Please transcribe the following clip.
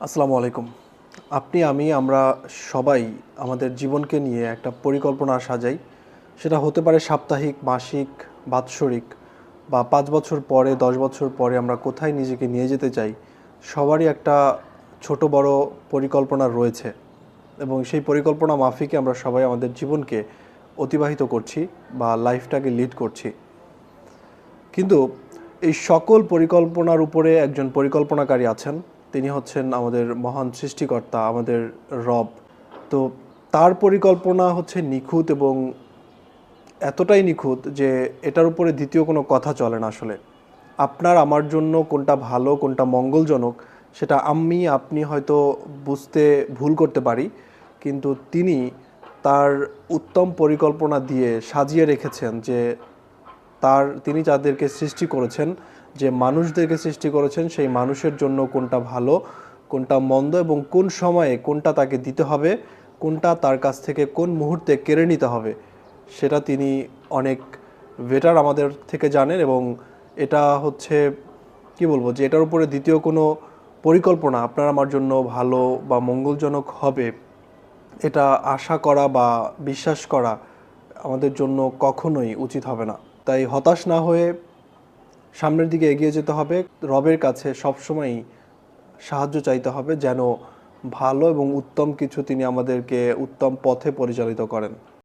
আসসালামু আলাইকুম। আমরা সবাই আমাদের জীবনকে নিয়ে একটা পরিকল্পনা সাজাই। সেটা হতে পারে সাপ্তাহিক, মাসিক, বাৎসরিক বা ৫ বছর পরে, ১০ বছর পরে আমরা কোথায় নিজেকে নিয়ে যেতে চাই, সবারই একটা ছোট বড় পরিকল্পনা রয়েছে এবং সেই পরিকল্পনা মাফিকই আমরা সবাই আমাদের জীবনকে অতিবাহিত করছি বা লাইফটাকে লিড করছি। কিন্তু এই সকল পরিকল্পনার উপরে একজন পরিকল্পনাকারী আছেন। তিনি হচ্ছেন আমাদের মহান সৃষ্টিকর্তা, আমাদের রব। তো তার পরিকল্পনা হচ্ছে নিখুঁত এবং এতটাই নিখুঁত যে এটার উপরে দ্বিতীয় কোনো কথা চলে না আসলে। আপনার আমার জন্য কোনটা ভালো, কোনটা মঙ্গলজনক সেটা আপনি হয়তো বুঝতে ভুল করতে পারি। কিন্তু তিনি তার উত্তম পরিকল্পনা দিয়ে সাজিয়ে রেখেছেন যে তিনি যাদেরকে সৃষ্টি করেছেন, যে মানুষদেরকে সৃষ্টি করেছেন, সেই মানুষের জন্য কোনটা ভালো, কোনটা মন্দ এবং কোন সময়ে কোনটা তাকে দিতে হবে, কোনটা তার কাছ থেকে কোন মুহূর্তে কেড়ে নিতে হবে, সেটা তিনি অনেক বেটার আমাদের থেকে জানেন। এবং এটা হচ্ছে কি বলবো, যে এটার উপরে দ্বিতীয় কোনো পরিকল্পনা আপনার আমার জন্য ভালো বা মঙ্গলজনক হবে, এটা আশা করা বা বিশ্বাস করা আমাদের জন্য কখনোই উচিত হবে না। তাই হতাশ না হয়ে সামনের দিকে এগিয়ে যেতে হবে। রবের কাছে সবসময়ই সাহায্য চাইতে হবে যেন ভালো এবং উত্তম কিছু তিনি আমাদেরকে উত্তম পথে পরিচালিত করেন।